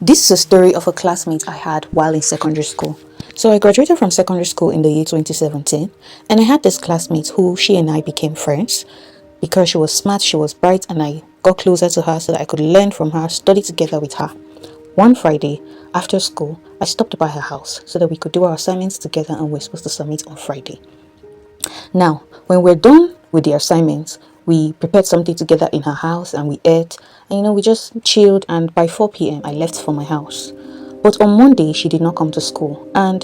This is a story of a classmate I had while in secondary school. So I graduated from secondary school in the year 2017, and I had this classmate who she and I became friends because she was smart, she was bright, and I got closer to her so that I could learn from her, study together with her. One Friday after school, I stopped by her house so that we could do our assignments together and we're supposed to submit on Friday. Now, when we're done with the assignments, we prepared something together in her house and we ate. And we just chilled. And by 4 p.m., I left for my house. But on Monday, she did not come to school. And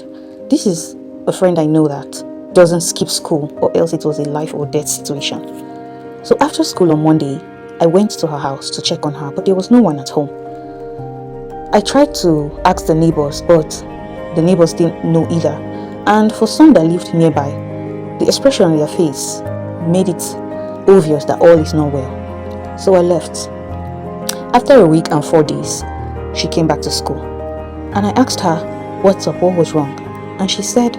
this is a friend I know that doesn't skip school, or else it was a life or death situation. So after school on Monday, I went to her house to check on her, but there was no one at home. I tried to ask the neighbors, but the neighbors didn't know either. And for some that lived nearby, the expression on their face made it obvious that all is not well. So I left. After a week and 4 days, she came back to school. And I asked her, what's up, what was wrong? And she said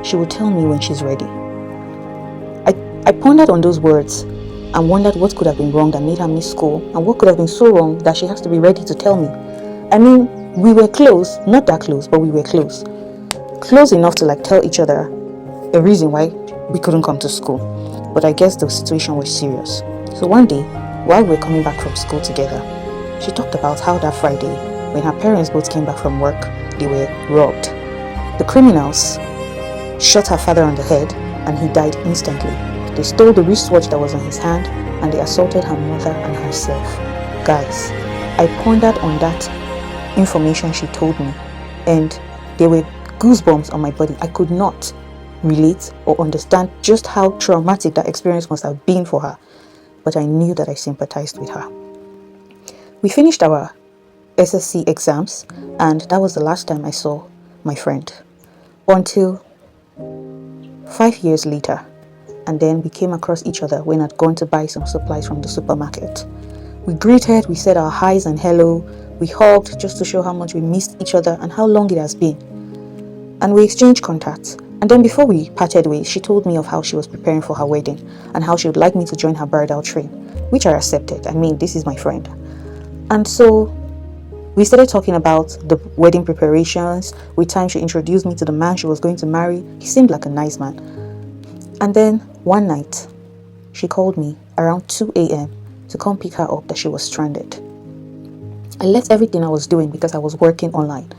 she would tell me when she's ready. I pondered on those words and wondered what could have been wrong that made her miss school, and what could have been so wrong that she has to be ready to tell me. I mean, we were close, not that close, but we were close. Close enough to tell each other a reason why we couldn't come to school. But I guess the situation was serious. So one day, while we were coming back from school together, she talked about how that Friday, when her parents both came back from work, they were robbed. The criminals shot her father on the head and he died instantly. They stole the wristwatch that was on his hand and they assaulted her mother and herself. Guys, I pondered on that information she told me, and there were goosebumps on my body. I could not relate or understand just how traumatic that experience must have been for her, but I knew that I sympathized with her. We finished our SSC exams, and that was the last time I saw my friend until 5 years later, and then we came across each other when I'd gone to buy some supplies from the supermarket. We greeted, we said our highs and hello, we hugged just to show how much we missed each other and how long it has been. And we exchanged contacts. And then before we parted ways, she told me of how she was preparing for her wedding and how she would like me to join her bridal train, which I accepted. I mean, this is my friend. And so we started talking about the wedding preparations. With time, she introduced me to the man she was going to marry. He seemed like a nice man. And then one night, she called me around 2 a.m. to come pick her up that she was stranded. I left everything I was doing because I was working online,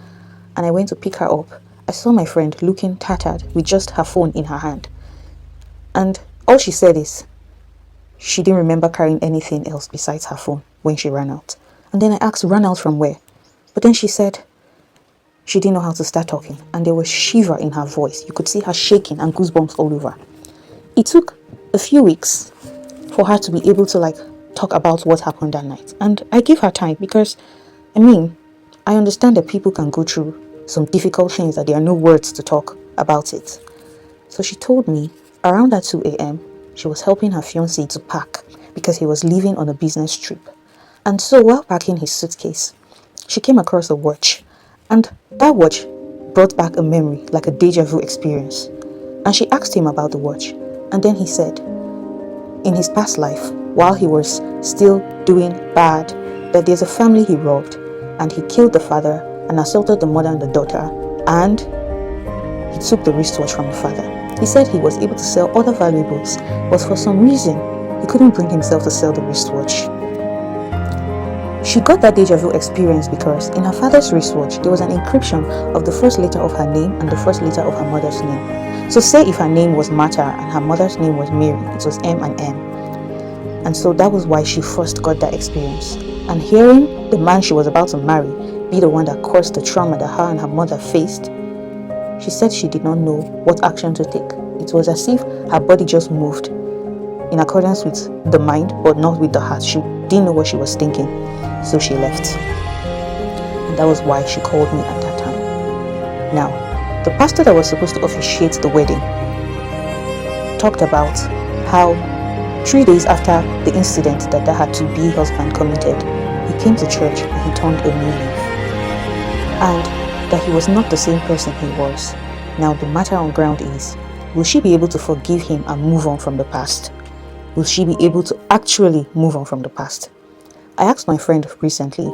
and I went to pick her up. I saw my friend looking tattered with just her phone in her hand. And all she said is she didn't remember carrying anything else besides her phone when she ran out. And then I asked, ran out from where? But then she said she didn't know how to start talking, and there was shiver in her voice. You could see her shaking and goosebumps all over. It took a few weeks for her to be able to talk about what happened that night. And I gave her time because, I understand that people can go through some difficult things that there are no words to talk about it. So she told me around that 2 a.m. she was helping her fiancé to pack because he was leaving on a business trip. And so while packing his suitcase, she came across a watch, and that watch brought back a memory, like a deja vu experience. And she asked him about the watch, and then he said in his past life, while he was still doing bad, that there's a family he robbed, and he killed the father and assaulted the mother and the daughter, and he took the wristwatch from the father. He said he was able to sell other valuables, but for some reason, he couldn't bring himself to sell the wristwatch. She got that deja vu experience because in her father's wristwatch, there was an encryption of the first letter of her name and the first letter of her mother's name. So say if her name was Martha and her mother's name was Mary, it was M and M. And so that was why she first got that experience. And hearing the man she was about to marry be the one that caused the trauma that her and her mother faced, she said she did not know what action to take. It was as if her body just moved in accordance with the mind, but not with the heart. She didn't know what she was thinking, so she left. And that was why she called me at that time. Now, the pastor that was supposed to officiate the wedding talked about how 3 days after the incident that her to-be husband committed, he came to church and he turned a new leaf. And that he was not the same person he was. Now the matter on ground is, will she be able to forgive him and move on from the past? Will she be able to actually move on from the past? I asked my friend recently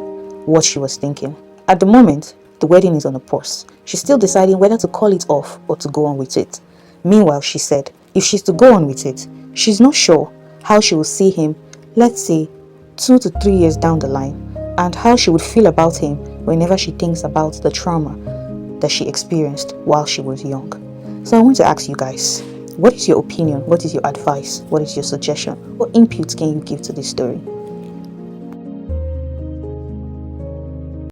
what she was thinking, At the moment, the wedding is on a pause. She's still deciding whether to call it off or to go on with it. Meanwhile, she said if she's to go on with it, she's not sure how she will see him, let's say 2 to 3 years down the line, and how she would feel about him whenever she thinks about the trauma that she experienced while she was young. So I want to ask you guys, what is your opinion? What is your advice? What is your suggestion? What input can you give to this story?